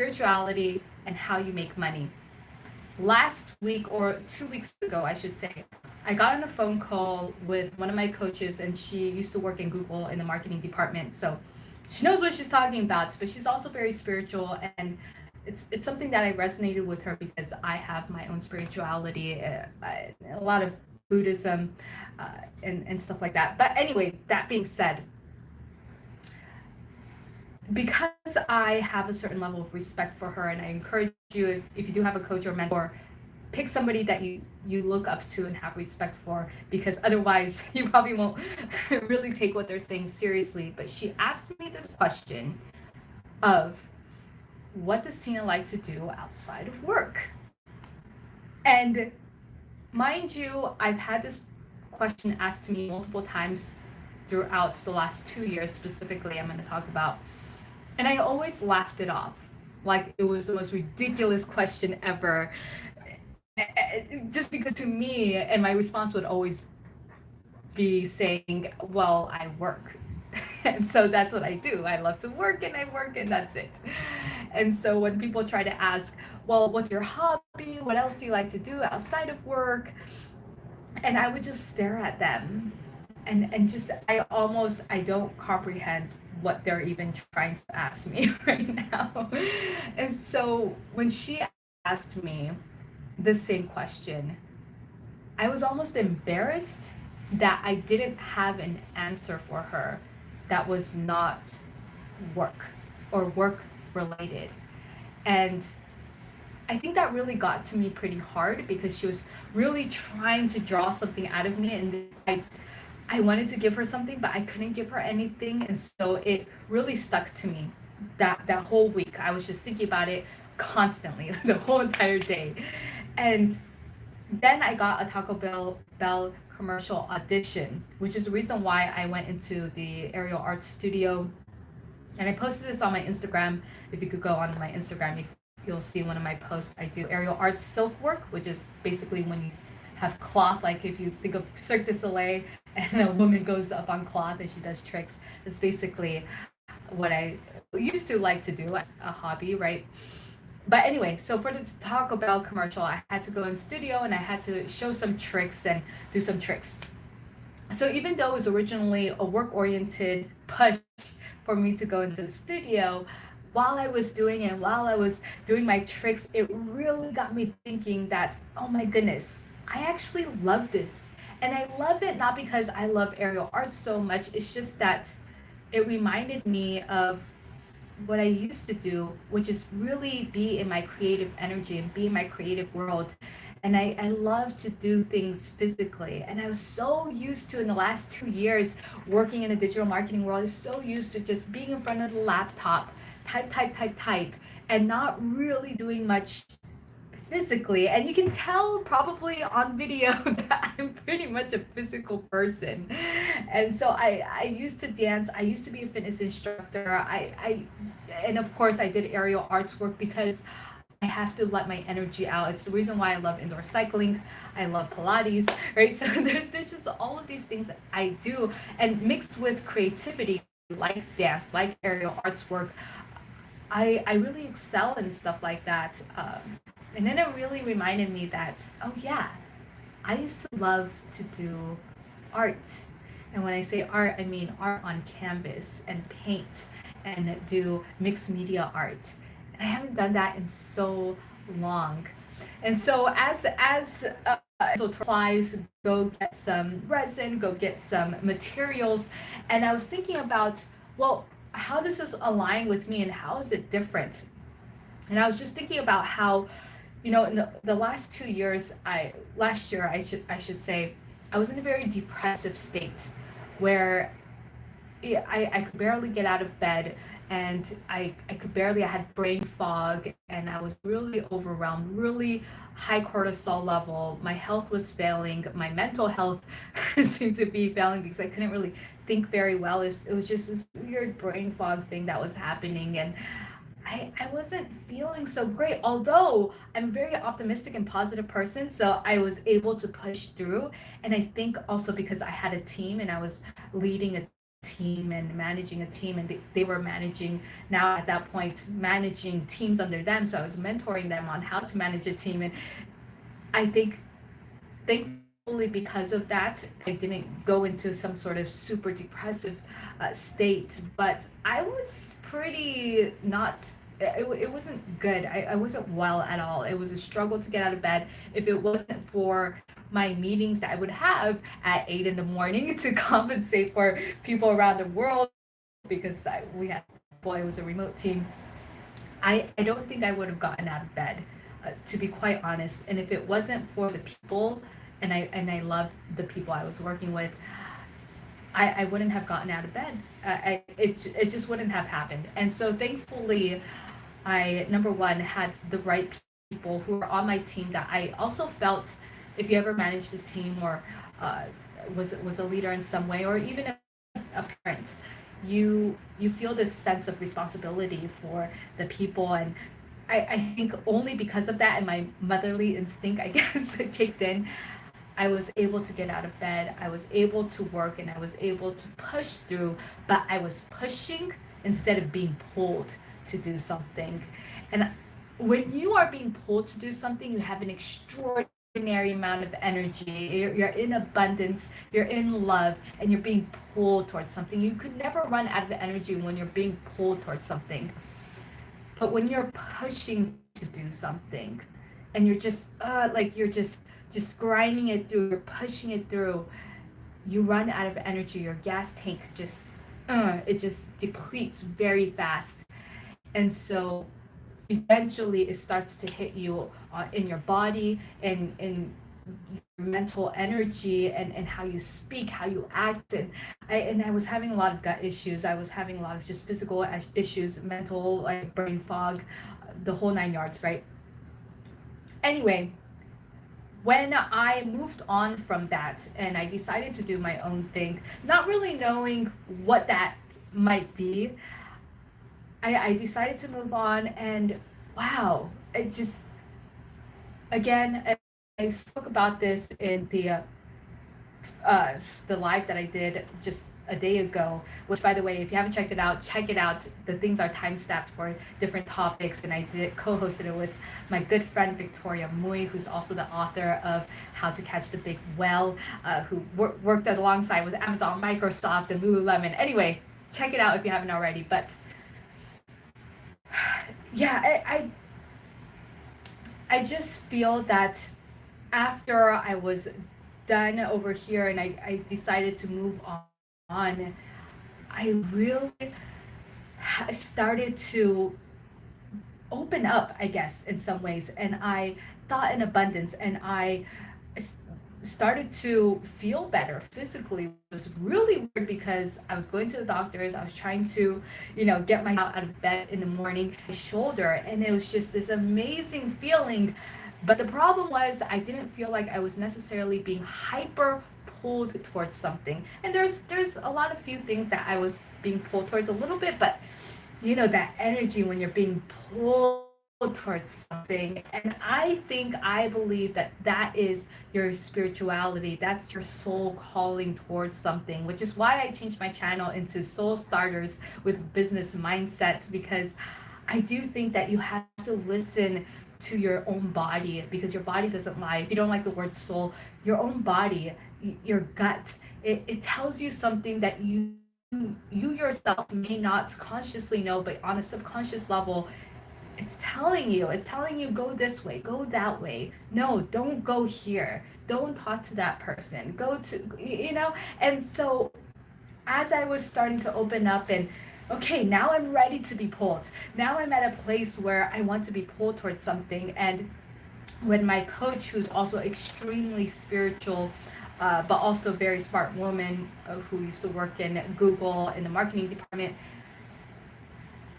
spirituality and how you make money. Last week, or 2 weeks ago, I should say, I got on a phone call with one of my coaches, and she used to work in Google in the marketing department. So she knows what she's talking about, but she's also very spiritual, and it's something that I resonated with her because I have my own spirituality, a lot of Buddhism, and stuff like that. But anyway, that being said, because I have a certain level of respect for her, and I encourage you, if you do have a coach or mentor, pick somebody that you look up to and have respect for, because otherwise you probably won't really take what they're saying seriously. But she asked me this question of, what does Tina like to do outside of work? And mind you, I've had this question asked to me multiple times throughout the last 2 years specifically, I'm going to talk about. And I always laughed it off like it was the most ridiculous question ever. Just because to me, and my response would always be saying, well, I work. And so that's what I do. I love to work, and I work, and that's it. And so when people try to ask, well, what's your hobby? What else do you like to do outside of work? And I would just stare at them, and just I don't comprehend what they're even trying to ask me right now. And so when she asked me the same question, I was almost embarrassed that I didn't have an answer for her that was not work or work related. And I think that really got to me pretty hard because she was really trying to draw something out of me, and I wanted to give her something, but I couldn't give her anything, and so it really stuck to me. That whole week, I was just thinking about it constantly, the whole entire day. And then I got a Taco Bell commercial audition, which is the reason why I went into the aerial art studio. And I posted this on my Instagram. If you could go on my Instagram, you'll see one of my posts. I do aerial art silk work, which is basically when you have cloth, like if you think of Cirque du Soleil and a woman goes up on cloth and she does tricks. It's basically what I used to like to do as a hobby, right? But anyway, so for the Taco Bell commercial, I had to go in studio and I had to show some tricks and do some tricks. So even though it was originally a work oriented push for me to go into the studio, while I was doing it, while I was doing my tricks, it really got me thinking that, oh my goodness, I actually love this. And I love it not because I love aerial art so much, it's just that it reminded me of what I used to do, which is really be in my creative energy and be in my creative world. And I love to do things physically. And I was so used to, in the last 2 years, working in the digital marketing world, I was so used to just being in front of the laptop, type, and not really doing much physically. And you can tell probably on video that I'm pretty much a physical person. And so I used to dance, I used to be a fitness instructor. And of course I did aerial arts work because I have to let my energy out. It's the reason why I love indoor cycling. I love Pilates, right? So there's just all of these things that I do, and mixed with creativity, like dance, like aerial arts work, I really excel in stuff like that. And then it really reminded me that, oh yeah, I used to love to do art. And when I say art, I mean art on canvas and paint and do mixed media art. And I haven't done that in so long. And so as supplies, go get some resin, go get some materials, and I was thinking about, well, how does this align with me and how is it different? And I was just thinking about how, in the last 2 years, last year I should say, I was in a very depressive state where I could barely get out of bed, and I could barely, I had brain fog, and I was really overwhelmed, really high cortisol level. My health was failing, my mental health seemed to be failing because I couldn't really think very well. It was just this weird brain fog thing that was happening, and I wasn't feeling so great, although I'm a very optimistic and positive person. So I was able to push through. And I think also because I had a team and I was leading a team and managing a team, and they were managing, now at that point, managing teams under them. So I was mentoring them on how to manage a team. And I think thankfully because of that, I didn't go into some sort of super depressive state, but I was pretty not, it wasn't good. I wasn't well at all. It was a struggle to get out of bed. If it wasn't for my meetings that I would have at 8 in the morning to compensate for people around the world, because we had, boy, it was a remote team. I don't think I would have gotten out of bed, to be quite honest. And if it wasn't for the people, and I love the people I was working with, I wouldn't have gotten out of bed. It just wouldn't have happened. And so thankfully, I, number one, had the right people who were on my team that I also felt, if you ever managed a team or uh, was a leader in some way, or even a parent, you feel this sense of responsibility for the people. And I think only because of that and my motherly instinct, I guess, kicked in, I was able to get out of bed. I was able to work and I was able to push through, but I was pushing instead of being pulled to do something. And when you are being pulled to do something, you have an extraordinary amount of energy. You're in abundance, you're in love, and you're being pulled towards something. You could never run out of energy when you're being pulled towards something. But when you're pushing to do something and you're just like you're just grinding it through, you're pushing it through, you run out of energy. Your gas tank just it just depletes very fast. And so eventually it starts to hit you in your body and in your mental energy, and how you speak, how you act. And I was having a lot of gut issues. I was having a lot of just physical issues, mental, like brain fog, the whole 9 yards, right? Anyway, when I moved on from that and I decided to do my own thing, not really knowing what that might be, I decided to move on. And wow, it just, again, I spoke about this in the live that I did just a day ago, which, by the way, if you haven't checked it out, check it out. The things are time stamped for different topics, and I did co-hosted it with my good friend Victoria Mui, who's also the author of How to Catch the Big Whale, who worked alongside with Amazon, Microsoft, and Lululemon. Anyway, check it out if you haven't already. But yeah, I just feel that after I was done over here and I decided to move on, I really started to open up, I guess, in some ways. And I thought in abundance, and I started to feel better physically. It was really weird because I was going to the doctors, I was trying to, get myself out of bed in the morning, my shoulder, and it was just this amazing feeling. But the problem was I didn't feel like I was necessarily being hyper pulled towards something. And there's a lot of few things that I was being pulled towards a little bit, but that energy when you're being pulled towards something. And I believe that is your spirituality. That's your soul calling towards something, which is why I changed my channel into Soul Starters with Business Mindsets, because I do think that you have to listen to your own body, because your body doesn't lie. If you don't like the word soul, your own body, your gut, it tells you something that you yourself may not consciously know, but on a subconscious level, it's telling you, go this way, go that way. No, don't go here. Don't talk to that person. Go to. And so as I was starting to open up and, okay, now I'm ready to be pulled. Now I'm at a place where I want to be pulled towards something. And when my coach, who's also extremely spiritual, but also very smart woman, who used to work in Google in the marketing department,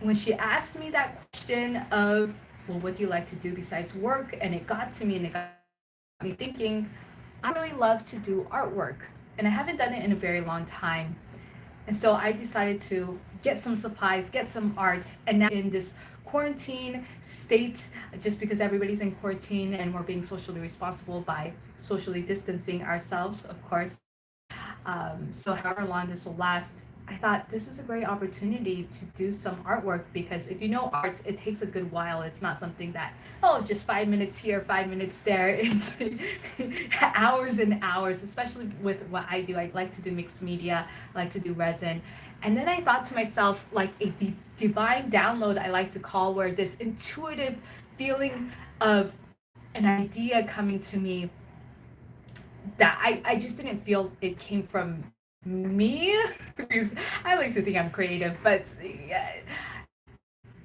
when she asked me that question of, well, what do you like to do besides work? And it got to me, and it got me thinking, I really love to do artwork, and I haven't done it in a very long time. And so I decided to get some supplies, get some art. And now in this quarantine state, just because everybody's in quarantine and we're being socially responsible by socially distancing ourselves, of course. So however long this will last, I thought this is a great opportunity to do some artwork, because if you know art, it takes a good while. It's not something that, oh, just 5 minutes here, 5 minutes there. It's hours and hours, especially with what I do. I like to do mixed media, I like to do resin. And then I thought to myself, like a divine download, I like to call, where this intuitive feeling of an idea coming to me that I just didn't feel it came from me, because I like to think I'm creative, but yeah,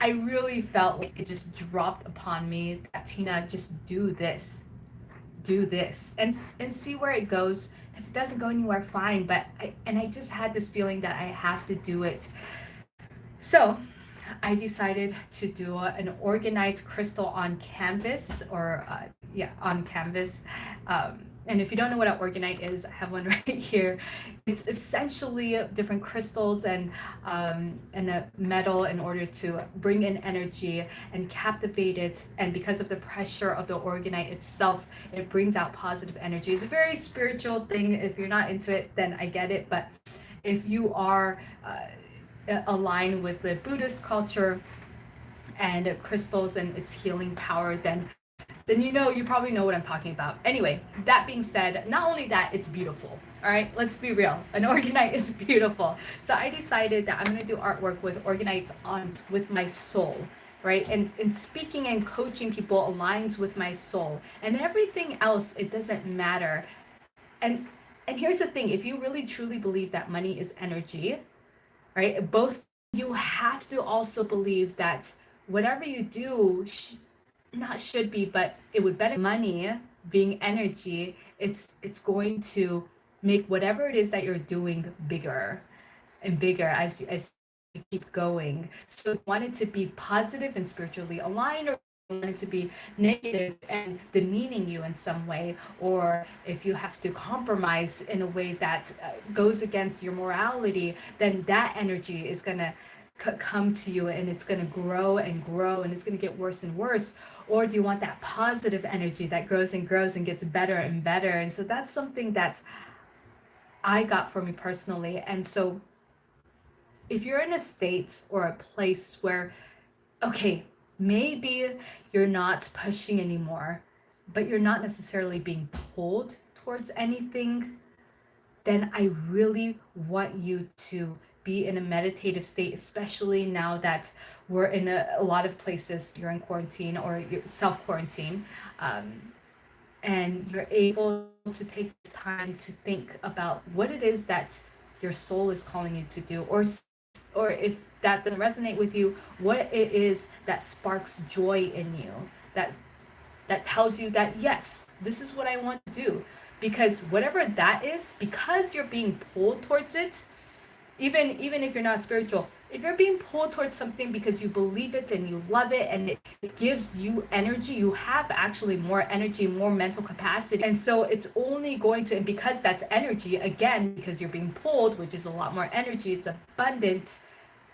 I really felt like it just dropped upon me that, Tina, just do this, and see where it goes. If it doesn't go anywhere, fine. But I just had this feeling that I have to do it. So I decided to do an organized crystal on canvas, or yeah, on canvas. And if you don't know what an organite is, I have one right here. It's essentially different crystals and a metal in order to bring in energy and captivate it. And because of the pressure of the organite itself, it brings out positive energy. It's a very spiritual thing. If you're not into it, then I get it. But if you are aligned with the Buddhist culture and crystals and its healing power, then you probably know what I'm talking about. Anyway, that being said, not only that, it's beautiful. All right, let's be real. An organite is beautiful. So I decided that I'm gonna do artwork with organites on with my soul, right? And speaking and coaching people aligns with my soul. And everything else, it doesn't matter. And and here's the thing, if you really truly believe that money is energy, right? Both, you have to also believe that whatever you do, not should be, but it would benefit money being energy. It's going to make whatever it is that you're doing bigger and bigger as you keep going. So you want it to be positive and spiritually aligned, or you want it to be negative and demeaning you in some way, or if you have to compromise in a way that goes against your morality, then that energy is gonna come to you, and it's going to grow and grow, and it's going to get worse and worse. Or do you want that positive energy that grows and grows and gets better and better? And so that's something that I got for me personally. And so if you're in a state or a place where, okay, maybe you're not pushing anymore, but you're not necessarily being pulled towards anything, then I really want you to be in a meditative state, especially now that we're in a lot of places, you're in quarantine or you're self quarantine, and you're able to take this time to think about what it is that your soul is calling you to do, or if that doesn't resonate with you, what it is that sparks joy in you, that tells you that yes, this is what I want to do. Because whatever that is, because you're being pulled towards it, even if you're not spiritual, if you're being pulled towards something because you believe it and you love it and it gives you energy, you have actually more energy, more mental capacity. And so it's only going to, and because that's energy, again, because you're being pulled, which is a lot more energy, it's abundant.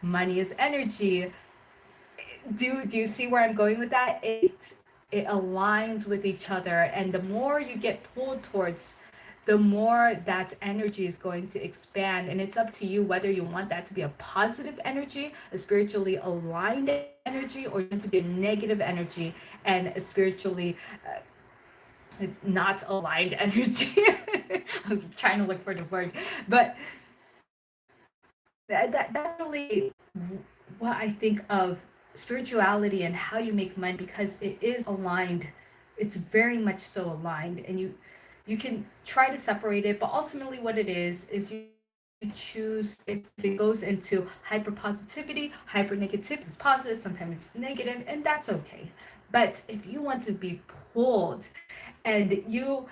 Money is energy. Do you see where I'm going with that? It aligns with each other, and the more you get pulled towards, the more that energy is going to expand. And it's up to you whether you want that to be a positive energy, a spiritually aligned energy, or to be a negative energy and a spiritually not aligned energy. I was trying to look for the word, but that's really what I think of spirituality and how you make money, because it is aligned. It's very much so aligned, and you can try to separate it, but ultimately what it is you choose. If it goes into hyper positivity, hyper negativity, it's positive, sometimes it's negative, and that's okay. But if you want to be pulled, and you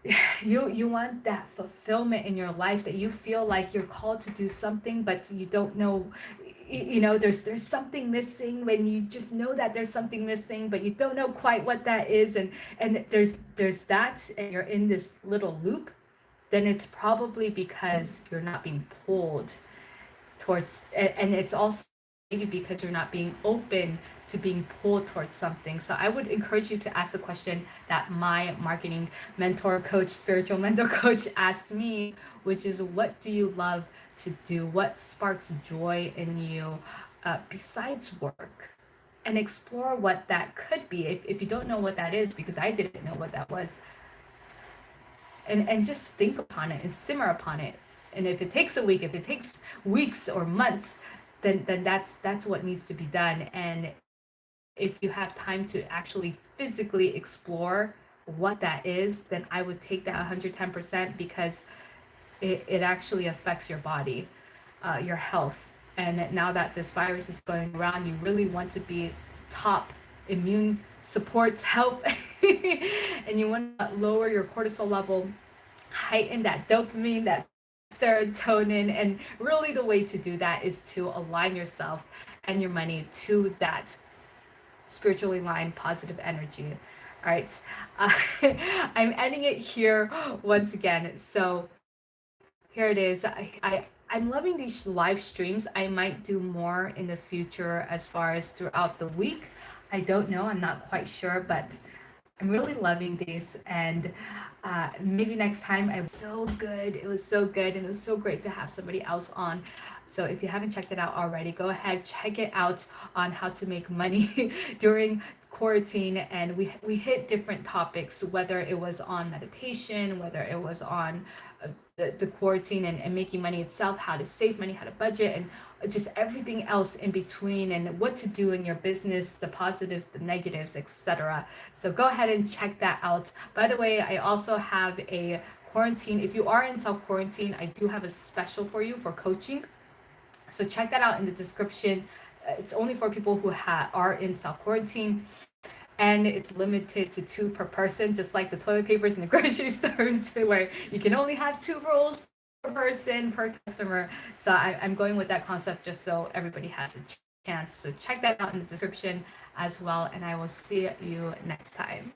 want that fulfillment in your life, that you feel like you're called to do something but you don't know, there's something missing, when you just know that there's something missing but you don't know quite what that is, and there's that, and you're in this little loop, then it's probably because you're not being pulled towards, and it's also maybe because you're not being open to being pulled towards something. So I would encourage you to ask the question that my marketing mentor coach, spiritual mentor coach asked me, which is, what do you love to do, what sparks joy in you besides work, and explore what that could be. If you don't know what that is, because I didn't know what that was, and just think upon it and simmer upon it. And if it takes a week, if it takes weeks or months, then that's what needs to be done. And if you have time to actually physically explore what that is, then I would take that 110%, because it actually affects your body, your health. And now that this virus is going around, you really want to be top immune supports help and you want to lower your cortisol level, heighten that dopamine, that serotonin. And really the way to do that is to align yourself and your money to that spiritually aligned positive energy. All right. uh, I'm ending it here once again. So here it is. I'm loving these live streams. I might do more in the future as far as throughout the week. I don't know. I'm not quite sure, but I'm really loving these. And maybe next time. It was so good. It was so good. And it was so great to have somebody else on. So if you haven't checked it out already, go ahead, check it out on how to make money during quarantine. And we hit different topics, whether it was on meditation, whether it was on the quarantine and making money itself, how to save money, how to budget, and just everything else in between, and what to do in your business, the positives, the negatives, etc. So go ahead and check that out. By the way, I also have a quarantine. If you are in self-quarantine, I do have a special for you for coaching. So check that out in the description. It's only for people who are in self-quarantine. And it's limited to 2 per person, just like the toilet papers in the grocery stores, where you can only have 2 rolls per person, per customer. So I'm going with that concept just so everybody has a chance. So check that out in the description as well. And I will see you next time.